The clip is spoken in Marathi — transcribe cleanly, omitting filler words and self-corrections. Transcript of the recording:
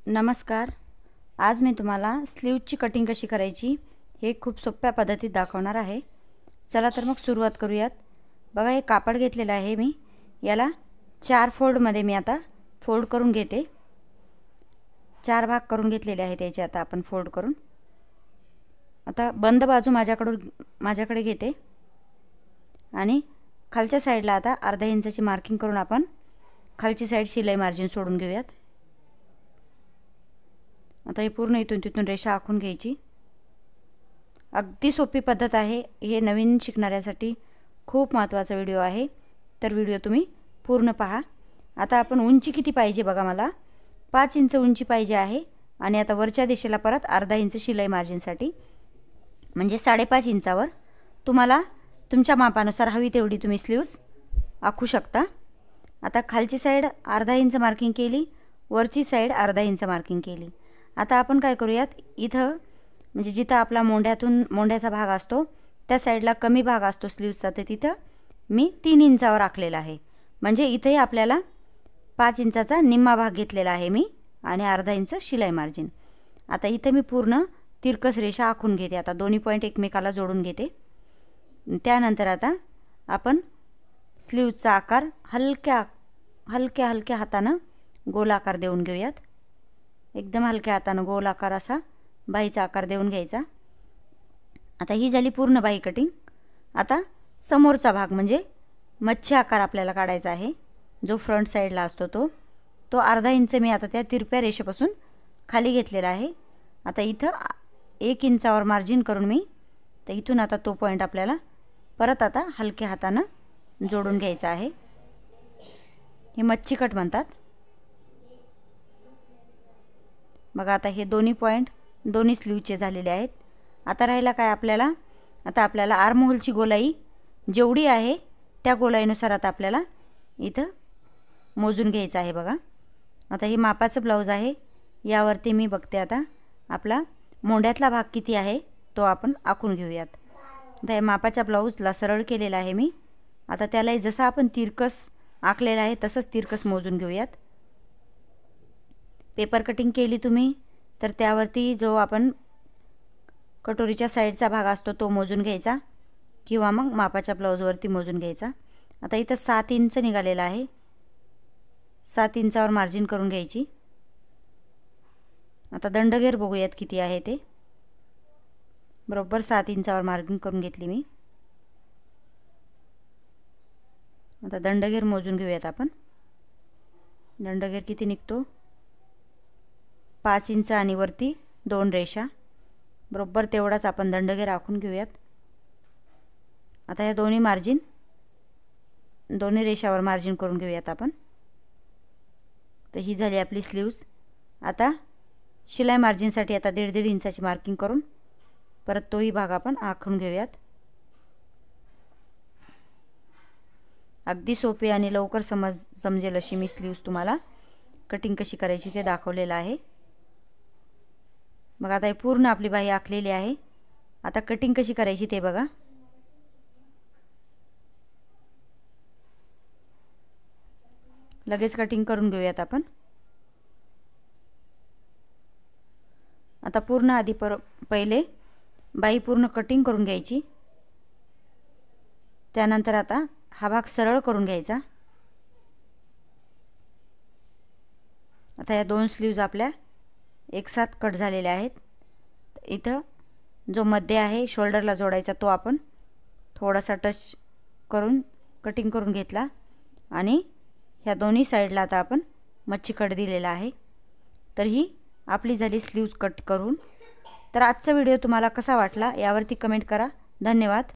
नमस्कार। आज मी तुम्हाला स्लीवची कटिंग कशी करायची हे खूप सोप्या पद्धतीत दाखवणार आहे। चला तर मग सुरुवात करूयात। बघा, हे कापड घेतलेलं आहे मी, याला 4 फोल्डमध्ये मी आता फोल्ड करून घेते। 4 भाग करून घेतलेले आहेत याचे आता आपण फोल्ड करून। आता बंद बाजू माझ्याकडे घेते आणि खालच्या साईडला आता अर्धा इंचाची मार्किंग करून आपण खालची साईड शिलाई मार्जिन सोडून घेऊयात। आता हे पूर्ण इथून तिथून रेषा आखून घ्यायची। अगदी सोपी पद्धत आहे। हे नवीन शिकणाऱ्यासाठी खूप महत्त्वाचा व्हिडिओ आहे, तर व्हिडिओ तुम्ही पूर्ण पहा। आता आपण उंची किती पाहिजे बघा, मला 5 इंच उंची पाहिजे आहे आणि आता वरच्या दिशेला परत अर्धा इंच शिलाई मार्जिनसाठी, म्हणजे 5.5 इंचावर तुम्हाला तुमच्या मापानुसार हवी तेवढी तुम्ही स्लीव्स आखू शकता। आता खालची साईड अर्धा इंच मार्किंग केली, वरची साईड अर्धा इंच मार्किंग केली। आता आपण काय करूयात, इथं म्हणजे जिथं आपला मोंढ्याचा भाग असतो त्या साईडला कमी भाग असतो स्लीव्सचा, तर तिथं मी 3 इंचावर आखलेला आहे। म्हणजे इथेही आपल्याला 5 इंचाचा निम्मा भाग घेतलेला आहे मी आणि अर्धा इंच शिलाई मार्जिन। आता इथे मी पूर्ण तिरकस रेषा आखून घेते। आता दोन्ही पॉईंट एकमेकाला जोडून घेते। त्यानंतर आता आपण स्लीवचा आकार हलक्या हातानं गोल आकार देऊन घेऊयात। एकदम हलक्या हातानं गोल आकार असा बाहीचा आकार देऊन घ्यायचा। आता ही झाली पूर्ण बाही कटिंग। आता समोरचा भाग म्हणजे मच्छी आकार आपल्याला काढायचा आहे, जो फ्रंट साईडला असतो तो अर्धा इंच मी आता त्या तिरप्या रेषेपासून खाली घेतलेला आहे। आता इथं 1 इंचावर मार्जिन करून मी तर इथून आता तो पॉईंट आपल्याला परत आता हलक्या हातानं जोडून घ्यायचा आहे। हे मच्छी कट म्हणतात। बघा, आता हे दोन्ही पॉईंट दोन्ही स्लीवचे झालेले आहेत। आता राहिला काय आपल्याला, आता आपल्याला आर्महोलची गोलाई जेवढी आहे त्या गोलाईनुसार आता आपल्याला इथं मोजून घ्यायचं आहे। बघा, आता हे मापाचं ब्लाऊज आहे, यावरती मी बघते आता आपला मोंढ्यातला भाग किती आहे तो आपण आखून घेऊयात। आता हे मापाच्या ब्लाऊजला सरळ केलेला आहे मी। आता त्यालाही जसं आपण तिरकस आखलेला आहे तसंच तिरकस मोजून घेऊयात। पेपर कटिंग केली तुम्ही तर त्यावरती जो आपण कटोरीच्या साईडचा भाग असतो तो मोजून घ्यायचा, किंवा मग मापाच्या ब्लाऊजवरती मोजून घ्यायचा। आता इथं 7 इंच निघालेला आहे, 7 इंचावर मार्जिन करून घ्यायची। आता दंडघेर बघूयात किती आहे ते। बरोबर 7 इंचावर मार्किंग करून घेतली मी। आता दंडघेर मोजून घेऊयात आपण। दंडघेर किती निघतो, 5 इंच आणि वरती 2 रेषा, बरोबर तेवढाच आपण दंडघेर आखून घेऊयात। आता या दोन्ही रेषावर मार्जिन करून घेऊयात आपण। तर ही झाली आपली स्लीव्स। आता शिलाई मार्जिनसाठी आता 1.5 इंचाची मार्किंग करून परत तोही भाग आपण आखून घेऊयात। अगदी सोपी आणि लवकर समजेल अशी मी स्लीव्स तुम्हाला कटिंग कशी करायची ते दाखवलेलं आहे। मग आता हे पूर्ण आपली बाही आखलेली आहे। आता कटिंग कशी करायची ते बघा। लगेच कटिंग करून घेऊयात आपण। आता पूर्ण आधी पहिले बाही पूर्ण कटिंग करून घ्यायची। त्यानंतर आता हा भाग सरळ करून घ्यायचा। आता या 2 स्लीव्ज आपल्या एकसाथ कट झालेल्या आहेत। इथं जो मध्ये आहे शोल्डरला जोडायचा तो आपण थोडासा टच करून कटिंग करून घेतला आणि ह्या दोन्ही साईडला आता आपण मच्छी कट दिलेला आहे। तर ही आपली झाली स्लीव्ज कट करून। तर आजचा व्हिडिओ तुम्हाला कसा वाटला यावरती कमेंट करा। धन्यवाद।